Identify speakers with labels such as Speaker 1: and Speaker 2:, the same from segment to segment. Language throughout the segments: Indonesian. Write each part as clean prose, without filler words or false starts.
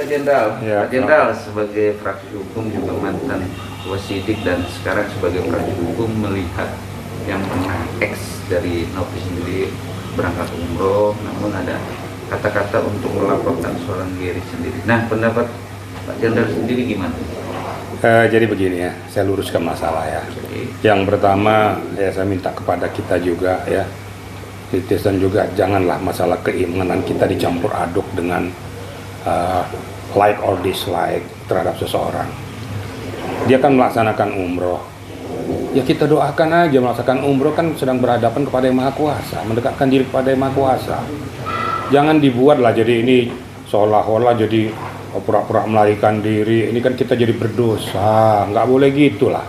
Speaker 1: Pak Jenderal.
Speaker 2: Ya,
Speaker 1: Pak Jenderal sebagai praktisi hukum juga mantan wasidik dan sekarang sebagai praktisi hukum melihat yang pernah dari Novi sendiri berangkat umroh, namun ada kata-kata untuk melaporkan seorang Gary sendiri. Nah, pendapat Pak Jenderal sendiri gimana?
Speaker 2: Jadi begini ya, saya luruskan masalah ya. Yang pertama ya, saya minta kepada kita juga ya, netizen juga, janganlah masalah keimanan kita dicampur aduk dengan like or dislike terhadap seseorang. Dia kan melaksanakan umroh, ya kita doakan aja. Melaksanakan umroh kan sedang berhadapan kepada Yang Maha Kuasa, mendekatkan diri kepada Yang Maha Kuasa. Jangan dibuatlah jadi ini seolah-olah jadi pura-pura melarikan diri, ini kan kita jadi berdosa. Nggak boleh gitulah.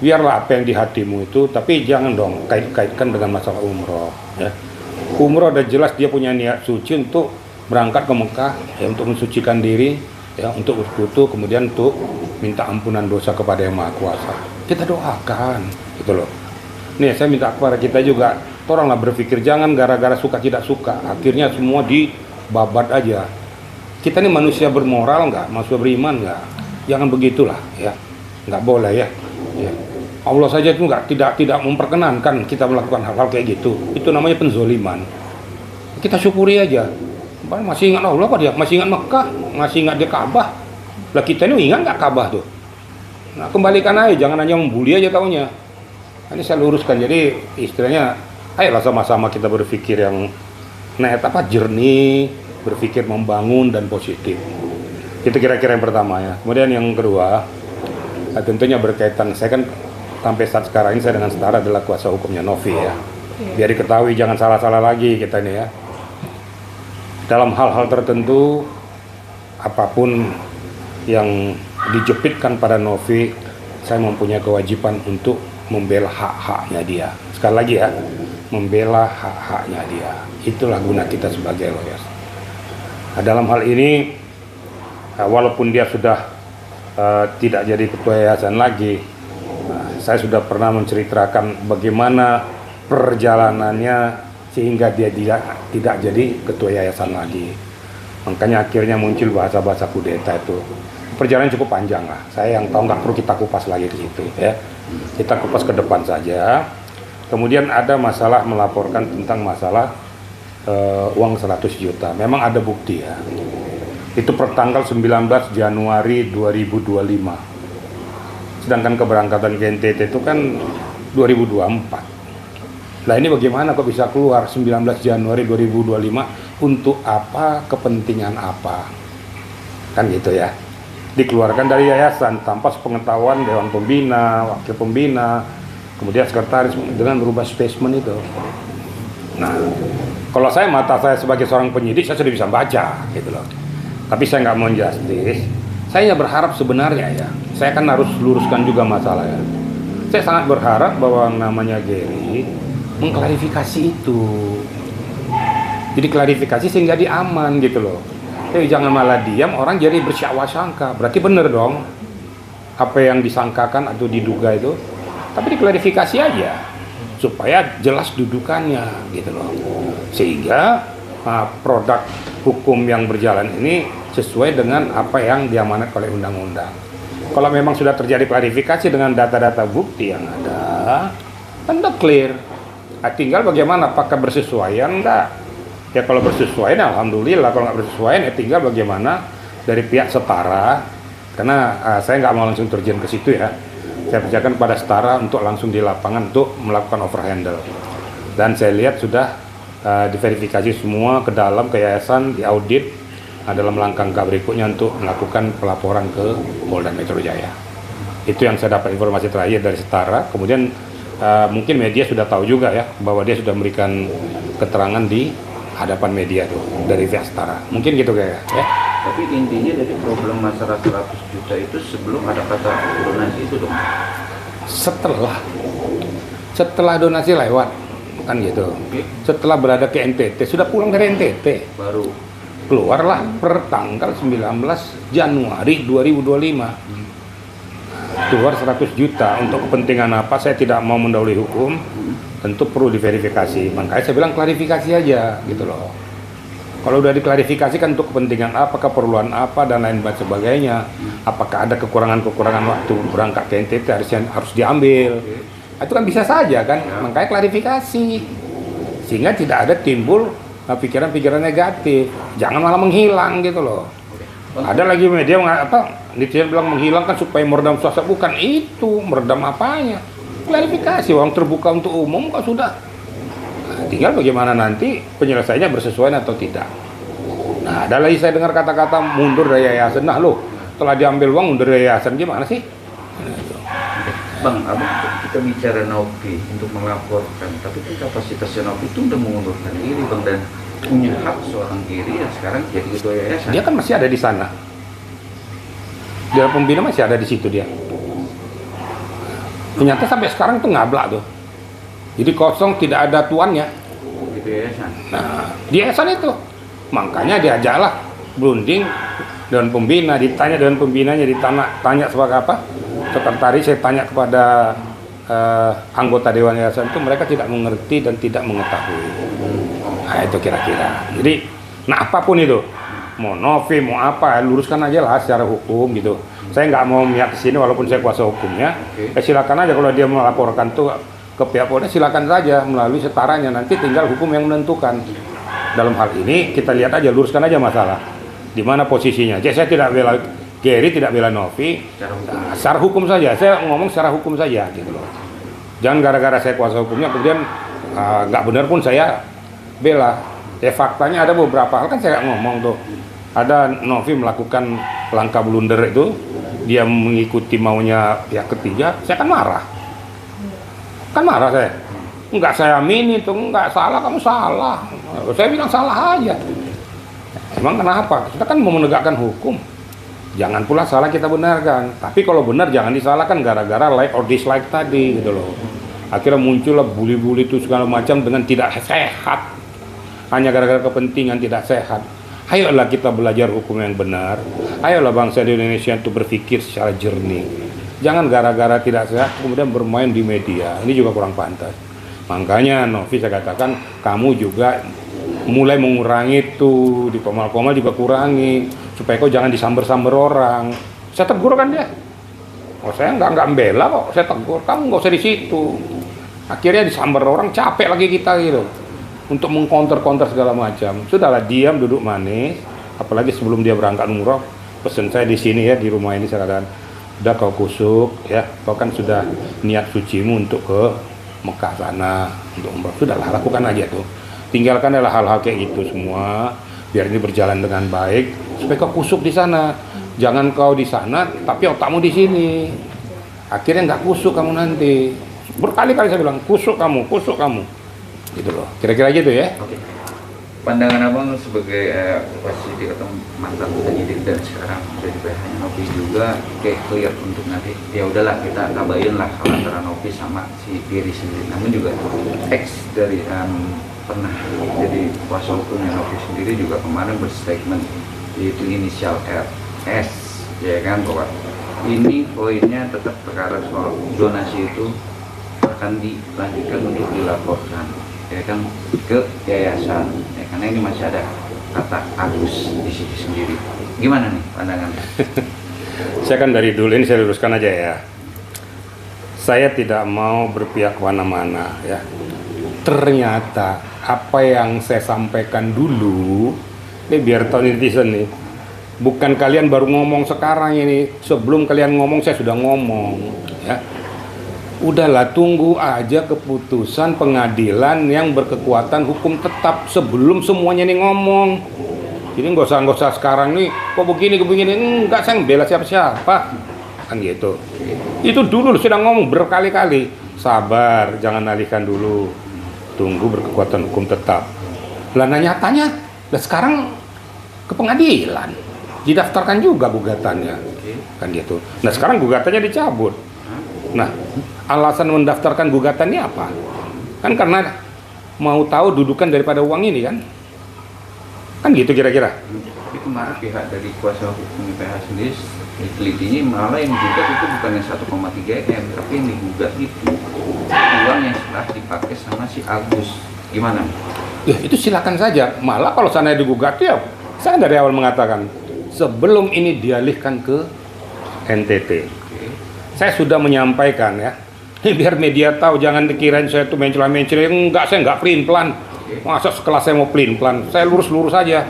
Speaker 2: Biarlah apa yang di hatimu itu, tapi jangan dong kait-kaitkan dengan masalah umroh ya. Umroh udah jelas dia punya niat suci untuk berangkat ke Mekah ya, untuk mensucikan diri ya, untuk bersekutu, kemudian untuk minta ampunan dosa kepada Yang Maha Kuasa. Kita doakan gitu loh. Nih saya minta kepada kita juga, tolonglah berpikir, jangan gara-gara suka tidak suka akhirnya semua dibabat aja. Kita ini manusia bermoral nggak, manusia beriman nggak? Jangan begitulah ya, nggak boleh ya. Ya. Allah saja itu tidak memperkenankan kita melakukan hal-hal kayak gitu. Itu namanya penzoliman. Kita syukuri aja. Masih ingat Allah apa dia? Masih ingat Mekah, masih ingat dia Ka'bah. Lah kita ini ingat nggak Ka'bah tuh? Nah kembalikan aja, jangan hanya membuli aja taunya. Ini saya luruskan. Jadi istilahnya, ayolah sama-sama kita berpikir yang jernih, berpikir membangun dan positif. Itu kira-kira yang pertama ya. Kemudian yang kedua, tentunya berkaitan, saya kan sampai saat sekarang ini saya dengan Setara adalah kuasa hukumnya Novi ya. Biar diketahui, jangan salah-salah lagi kita ini ya. Dalam hal-hal tertentu, apapun yang dijepitkan pada Novi, saya mempunyai kewajiban untuk membela hak-haknya dia. Sekali lagi ya, membela hak-haknya dia. Itulah guna kita sebagai lawyer. Nah, dalam hal ini, walaupun dia sudah tidak jadi ketua yayasan lagi, saya sudah pernah menceritakan bagaimana perjalanannya sehingga dia tidak jadi ketua yayasan lagi. Makanya akhirnya muncul bahasa-bahasa kudeta itu. Perjalanan cukup panjang lah. Saya yang tahu, nggak perlu kita kupas lagi ke situ ya. Kita kupas ke depan saja. Kemudian ada masalah melaporkan tentang masalah uang 100 juta. Memang ada bukti ya. Itu pertanggal 19 Januari 2025. Sedangkan keberangkatan ke NTT itu kan 2024. Lah ini bagaimana kok bisa keluar 19 Januari 2025, untuk apa, kepentingan apa? Kan gitu ya. Dikeluarkan dari yayasan tanpa sepengetahuan Dewan Pembina, Wakil Pembina, kemudian sekretaris dengan merubah spesimen itu. Nah, kalau mata saya sebagai seorang penyidik, saya sudah bisa baca gitu loh. Tapi saya nggak mau justice. Saya berharap sebenarnya ya, saya kan harus luruskan juga masalah ya. Saya sangat berharap bahwa namanya Gary mengklarifikasi itu. Jadi klarifikasi sehingga dia aman gitu loh. Jadi jangan malah diam, orang jadi bersangka. Berarti benar dong apa yang disangkakan atau diduga itu. Tapi diklarifikasi aja supaya jelas dudukannya gitu loh. Sehingga produk hukum yang berjalan ini sesuai dengan apa yang diamanatkan oleh undang-undang. Kalau memang sudah terjadi klarifikasi dengan data-data bukti yang ada, kan udah clear. Tinggal bagaimana, apakah bersesuaian enggak? Ya kalau bersesuaian alhamdulillah, kalau nggak bersesuaian ya tinggal bagaimana dari pihak Setara, karena saya nggak mau langsung terjun ke situ ya. Saya percayakan pada Setara untuk langsung di lapangan untuk melakukan overhandle. Dan saya lihat sudah diverifikasi semua ke dalam, ke yayasan, diaudit dalam langkah berikutnya untuk melakukan pelaporan ke Polda Metro Jaya. Itu yang saya dapat informasi terakhir dari Setara. Kemudian mungkin media sudah tahu juga ya bahwa dia sudah memberikan keterangan di hadapan media tuh dari pihak Setara. Mungkin gitu kayak ya.
Speaker 1: Tapi intinya dari problem masalah 100 juta itu sebelum ada kata donasi itu dong. Setelah donasi lewat kan gitu. Setelah berada ke NTT, sudah pulang dari NTT baru
Speaker 2: keluarlah per tanggal 19 Januari 2025. Keluar 100 juta untuk kepentingan apa, saya tidak mau mendahului hukum. Tentu perlu diverifikasi, makanya saya bilang klarifikasi aja gitu loh. Kalau udah diklarifikasikan untuk kepentingan apa, keperluan apa, dan lain sebagainya, apakah ada kekurangan-kekurangan waktu berangkat ke NTT harus diambil, itu kan bisa saja kan, makanya klarifikasi, sehingga tidak ada timbul pikiran-pikiran negatif, jangan malah menghilang gitu loh. Ada lagi media netizen bilang menghilangkan supaya meredam suasana, bukan itu, meredam apanya? Klarifikasi, uang terbuka untuk umum kok sudah. Tinggal bagaimana nanti penyelesaiannya bersesuaian atau tidak. Nah, ada lagi saya dengar kata-kata mundur dari yayasan. Nah, loh, setelah diambil uang mundur dari yayasan gimana sih?
Speaker 1: Bang, kita bicara Novi untuk melaporkan, tapi kan kapasitasnya Novi itu udah mengundurkan diri, Bang, dan punya hak seorang diri yang sekarang jadi ketua yayasan.
Speaker 2: Dia kan masih ada di sana. Dia pembina masih ada di situ dia. Ternyata sampai sekarang itu ngablak tuh. Jadi kosong, tidak ada tuannya.
Speaker 1: Gitu yayasan.
Speaker 2: Nah, di yayasan itu. Makanya diajaklah berunding dengan pembina, ditanya dengan pembinanya, tanya sebagai apa? Sekretaris, saya tanya kepada anggota dewan yayasan itu, mereka tidak mengerti dan tidak mengetahui. Nah, itu kira-kira. Jadi, nah apapun itu, mau Novi, mau apa, luruskan aja lah secara hukum gitu. Saya nggak mau melihat ke sini walaupun saya kuasa hukumnya. Silakan aja kalau dia melaporkan tuh ke pihak Polda, silakan saja melalui setaranya, nanti tinggal hukum yang menentukan. Dalam hal ini kita lihat aja, luruskan aja masalah di mana posisinya. Jadi saya tidak bela Gary, tidak bela Novi, secara hukum saja. Saya ngomong secara hukum saja gitu loh. Jangan gara-gara saya kuasa hukumnya kemudian nggak benar pun saya bela. Ya faktanya ada beberapa hal kan saya ngomong tuh. Ada Novi melakukan langkah blunder itu, dia mengikuti maunya pihak ketiga, saya kan marah. Kan marah saya. Enggak saya amini itu, enggak salah, kamu salah. Saya bilang salah aja. Emang kenapa? Kita kan mau menegakkan hukum. Jangan pula salah kita benarkan. Tapi kalau benar jangan disalahkan gara-gara like or dislike tadi gitu loh. Akhirnya muncullah bully-bully itu segala macam dengan tidak sehat. Hanya gara-gara kepentingan tidak sehat. Ayolah kita belajar hukum yang benar. Ayolah bangsa di Indonesia untuk berpikir secara jernih. Jangan gara-gara tidak sehat kemudian bermain di media. Ini juga kurang pantas. Makanya Novi saya katakan kamu juga mulai mengurangi itu di komal-komal juga kurangi supaya kau jangan disamber-samber orang. Saya tegur kan dia. Oh saya nggak membela kok, saya tegur kamu nggak usah di situ. Akhirnya disamber orang, capek lagi kita gitu untuk mengcounter segala macam. Sudahlah diam, duduk manis. Apalagi sebelum dia berangkat umroh, pesan saya di sini ya di rumah ini saya katakan, udah kau kusuk ya, kau kan sudah niat sucimu untuk ke Mekah sana untuk umroh, sudahlah lakukan aja tuh. Tinggalkan adalah hal-hal kayak gitu semua, biar ini berjalan dengan baik, supaya kau kusuk di sana. Jangan kau di sana, tapi otakmu di sini. Akhirnya nggak kusuk kamu nanti. Berkali-kali saya bilang kusuk kamu, gitu loh. Kira-kira gitu ya.
Speaker 1: Oke. Pandangan abang sebagai wasit atau mantan penyidik dan sekarang udah di PH Novi juga kayak clear untuk nanti ya udahlah kita kabarin lah hal antara Novi sama si diri sendiri. Namun juga ex dari pernah jadi kuasa hukumnya Novi sendiri juga kemarin berstatement yaitu inisial RS ya kan, bahwa ini poinnya tetap perkara soal donasi itu akan dilanjutkan untuk dilaporkan ya kan ke yayasan ya, karena ini masih ada kata Agus di sini sendiri. Gimana nih pandangannya?
Speaker 2: Saya kan dari dulu ini saya luruskan aja ya. Saya tidak mau berpihak kemana-mana ya. Ternyata apa yang saya sampaikan dulu, ini biar tahu netizen nih, bukan kalian baru ngomong sekarang ini. Sebelum kalian ngomong saya sudah ngomong ya. Udahlah tunggu aja keputusan pengadilan yang berkekuatan hukum tetap sebelum semuanya nih ngomong. Jadi nggak usah sekarang nih kok begini enggak, saya bela siapa kan gitu. Itu dulu sudah ngomong berkali-kali, sabar jangan alihkan dulu, tunggu berkekuatan hukum tetap. Lah nyatanya dan sekarang ke pengadilan didaftarkan juga gugatannya kan gitu. Nah sekarang gugatannya dicabut. Nah alasan mendaftarkan gugatannya apa? Kan karena mau tahu dudukan daripada uang ini kan? Kan gitu kira-kira.
Speaker 1: Tapi kemarin pihak dari kuasa hukum PH sendiri ditelitinya malah yang digugat itu bukannya 1,3 M, tapi yang digugat itu uang yang setelah dipakai sama si Agus. Gimana?
Speaker 2: Ya, itu silakan saja. Malah kalau sana digugat ya, saya dari awal mengatakan sebelum ini dialihkan ke NTT, saya sudah menyampaikan ya. Biar media tahu, jangan dikirain saya tuh mencela-mencela. Enggak, saya enggak pelin-pelan. Masa sekelas saya mau pelin-pelan? Saya lurus-lurus saja.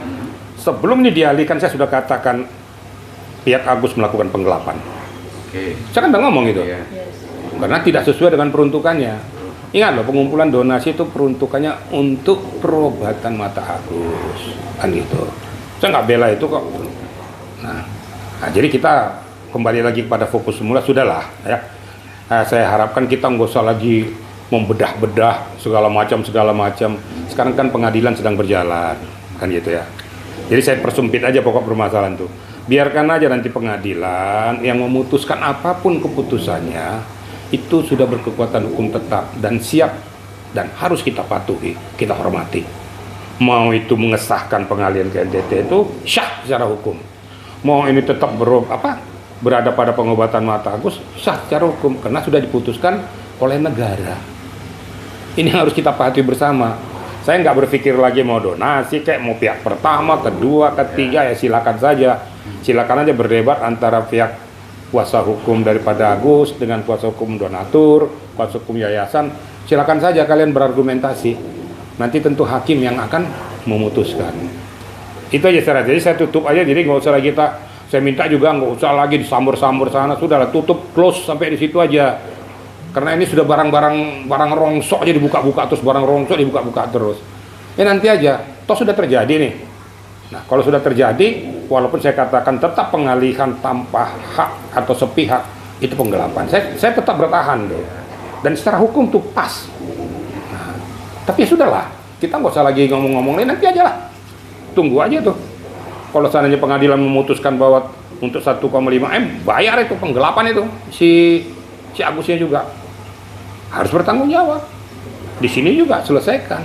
Speaker 2: Sebelum ini dialihkan, saya sudah katakan pihak Agus melakukan penggelapan. Saya kan udah ngomong itu. Karena tidak sesuai dengan peruntukannya. Ingat loh, pengumpulan donasi itu peruntukannya untuk perobatan mata Agus. Kan gitu. Saya nggak bela itu kok. Nah, jadi kita kembali lagi pada fokus semula, sudahlah ya. Saya harapkan kita nggak usah lagi membedah-bedah segala macam. Sekarang kan pengadilan sedang berjalan, kan gitu ya. Jadi saya persempit aja pokok permasalahan tuh. Biarkan aja nanti pengadilan yang memutuskan apapun keputusannya, itu sudah berkekuatan hukum tetap dan siap dan harus kita patuhi, kita hormati. Mau itu mengesahkan pengalihan ke NTT itu syah secara hukum. Mau ini tetap berada pada pengobatan mata Agus, sah secara hukum karena sudah diputuskan oleh negara. Ini harus kita patuhi bersama. Saya nggak berpikir lagi mau donasi, kayak mau pihak pertama, kedua, ketiga, ya silakan saja. Silakan aja berdebat antara pihak kuasa hukum daripada Agus dengan kuasa hukum donatur, kuasa hukum yayasan. Silakan saja kalian berargumentasi. Nanti tentu hakim yang akan memutuskan. Itu aja secara. Jadi saya tutup aja. Jadi nggak usah lagi saya minta juga nggak usah lagi disambur-sambur sana, sudahlah tutup, close sampai di situ aja. Karena ini sudah barang rongsok aja dibuka-buka terus, barang rongsok dibuka-buka terus. Ya nanti aja, toh sudah terjadi nih. Nah kalau sudah terjadi, walaupun saya katakan tetap pengalihan tanpa hak atau sepihak, itu penggelapan. Saya tetap bertahan deh. Dan secara hukum tuh pas. Nah, tapi ya sudahlah, kita nggak usah lagi ngomong-ngomong lain, nanti aja lah. Tunggu aja tuh. Kalau seandainya pengadilan memutuskan bahwa untuk 1,5 M bayar itu penggelapan itu si Agusnya juga harus bertanggung jawab. Di sini juga selesaikan.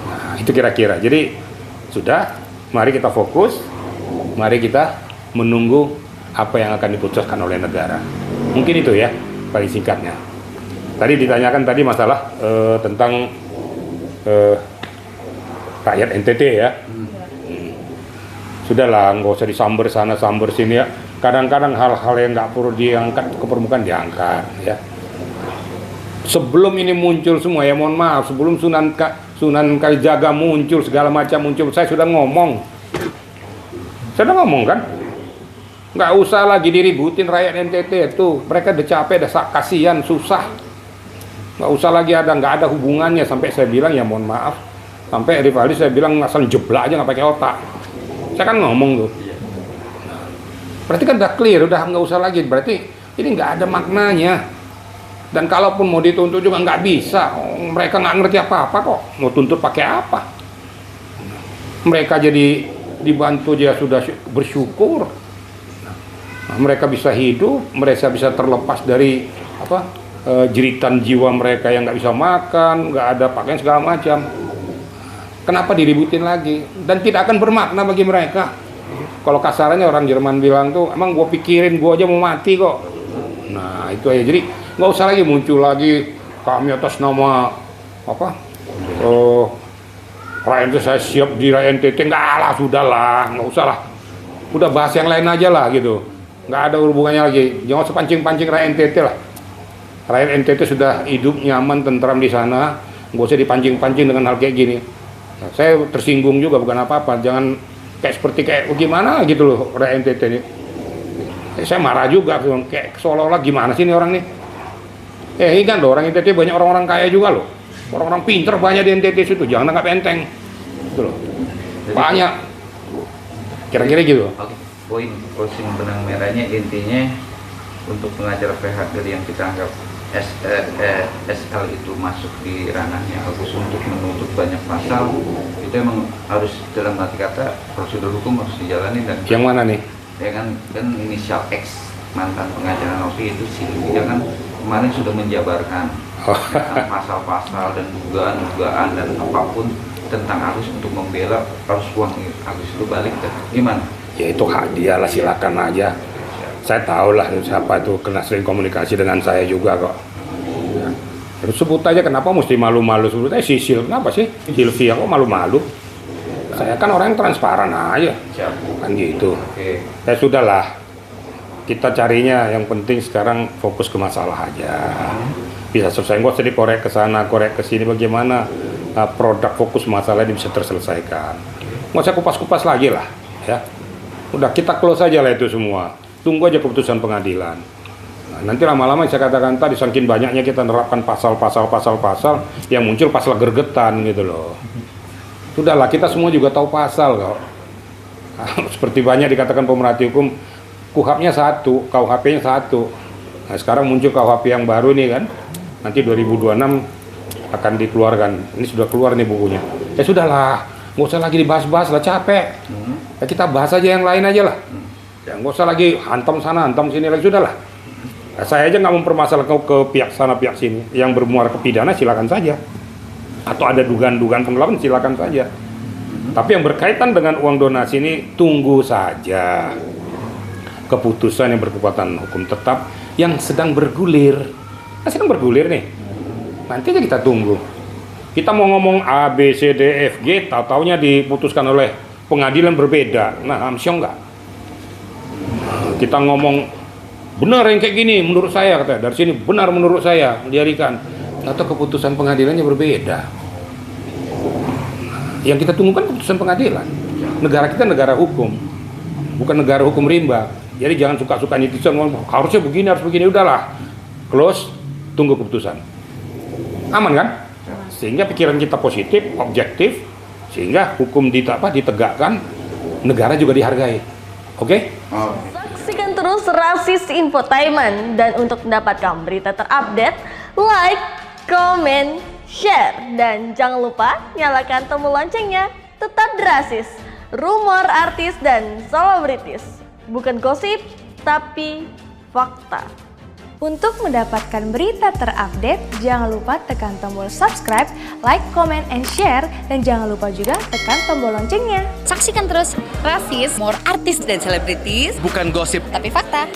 Speaker 2: Nah, itu kira-kira. Jadi sudah, mari kita fokus, mari kita menunggu apa yang akan diputuskan oleh negara. Mungkin itu ya paling singkatnya. Tadi ditanyakan tadi masalah tentang rakyat NTT ya. Sudahlah, nggak usah disamber sana samber sini ya. Kadang-kadang hal-hal yang nggak perlu diangkat ke permukaan diangkat ya. Sebelum ini muncul semua ya, mohon maaf, sebelum Sunan Kalijaga muncul, segala macam muncul, saya sudah ngomong kan, nggak usah lagi diributin rakyat NTT itu, mereka udah capek, udah kasihan, susah, nggak usah lagi nggak ada hubungannya. Sampai saya bilang ya mohon maaf, sampai Rivaldi saya bilang asal jeblak aja nggak pakai otak. Saya kan ngomong tuh. Berarti kan udah clear, udah nggak usah lagi. Berarti ini nggak ada maknanya. Dan kalaupun mau dituntut juga nggak bisa. Mereka nggak ngerti apa-apa kok. Mau tuntut pakai apa? Mereka jadi dibantu dia sudah bersyukur. Nah, mereka bisa hidup, mereka bisa terlepas dari jeritan jiwa mereka yang nggak bisa makan, nggak ada pakaian segala macam. Kenapa diributin lagi? Dan tidak akan bermakna bagi mereka. Kalau kasarannya orang Jerman bilang tuh, emang gue pikirin gue aja mau mati kok. Nah itu aja. Jadi nggak usah lagi muncul lagi kami atas nama rakyat itu saya siap di rakyat NTT. Nggak lah, sudahlah, nggak usah lah. Udah bahas yang lain aja lah gitu. Nggak ada hubungannya lagi. Jangan usah pancing-pancing rakyat NTT lah. Rakyat NTT sudah hidup nyaman, tentram di sana. Nggak usah dipancing-pancing dengan hal kayak gini. Nah, saya tersinggung juga, bukan apa-apa. Jangan kayak gimana gitu loh rakyat NTT ini. Saya marah juga, kayak seolah-olah gimana sih ini orang nih. Ingat loh, orang NTT banyak orang-orang kaya juga loh. Orang-orang pinter banyak di NTT situ, jangan anggap enteng. Gitu loh. Banyak. Kira-kira gitu.
Speaker 1: Oke. Poin benang merahnya intinya untuk pengacara PHK yang kita anggap SL itu masuk di ranahnya Agus untuk menuntut banyak pasal, itu emang harus dalam arti kata prosedur hukum harus dijalani. Dan
Speaker 2: yang mana nih?
Speaker 1: Ya kan inisial X mantan pengacara Novi itu sih dia kan kemarin sudah menjabarkan tentang pasal-pasal dan dugaan dan apapun tentang Agus untuk membela harus uang Agus itu balik. Gimana?
Speaker 2: Ya itu hak dia lah, silakan aja. Saya tahu lah siapa itu, kena sering komunikasi dengan saya juga kok. Terus sebut aja, kenapa mesti malu-malu? Sebut aja Sisil, kenapa sih? Silvia kok malu-malu? Saya kan orang yang transparan aja.
Speaker 1: Siap.
Speaker 2: Kan gitu.
Speaker 1: Oke.
Speaker 2: Ya sudahlah. Kita carinya, yang penting sekarang fokus ke masalah aja. Bisa selesai, nggak usah dikorek ke sana, korek ke sini, bagaimana produk fokus masalah ini bisa terselesaikan. Nggak usah kupas-kupas lagi lah, ya. Udah kita close aja lah itu semua. Tunggu aja keputusan pengadilan. Nah, nanti lama-lama saya katakan tadi, saking banyaknya kita nerapkan pasal-pasal yang muncul pasal gergetan gitu loh. Sudahlah, kita semua juga tahu pasal kok. Seperti banyak dikatakan pemerhati hukum, KUHP-nya satu, KUHP-nya satu. Nah, sekarang muncul KUHP yang baru nih kan. Nanti 2026 akan dikeluarkan. Ini sudah keluar nih bukunya. Ya sudahlah, nggak usah lagi dibahas-bahas lah, capek. Ya kita bahas aja yang lain aja lah. Ya nggak usah lagi hantam sana, hantam sini lagi, sudahlah. Nah, saya aja nggak mempermasalahkan ke pihak sana, pihak sini. Yang bermuara ke pidana silakan saja. Atau ada dugaan-dugaan penggelapan silakan saja. Tapi yang berkaitan dengan uang donasi ini tunggu saja keputusan yang berkekuatan hukum tetap yang sedang bergulir. Nah, sedang bergulir nih. Nanti aja kita tunggu. Kita mau ngomong A, B, C, D, F, G, tahu-taunya diputuskan oleh pengadilan berbeda. Nah, amsyong nggak? Kita ngomong benar yang kayak gini menurut saya, katanya. Dari sini benar menurut saya, diarikan. Atau keputusan pengadilannya berbeda. Yang kita tunggu kan keputusan pengadilan. Negara kita negara hukum, bukan negara hukum rimba. Jadi jangan suka-suka netizen ngomong harusnya begini, harus begini, udahlah. Close, tunggu keputusan. Aman kan? Sehingga pikiran kita positif, objektif, sehingga hukum ditegakkan, negara juga dihargai. Oke?
Speaker 3: Saksikan terus Rasis Infotainment, dan untuk mendapatkan berita terupdate, like, comment, share, dan jangan lupa nyalakan tombol loncengnya. Tetap Rasis, rumor artis dan selebritis. Bukan gosip, tapi fakta.
Speaker 4: Untuk mendapatkan berita terupdate, jangan lupa tekan tombol subscribe, like, comment, and share, dan jangan lupa juga tekan tombol loncengnya.
Speaker 5: Saksikan terus Rasis, more artis dan selebritis.
Speaker 6: Bukan gosip,
Speaker 5: Tapi fakta.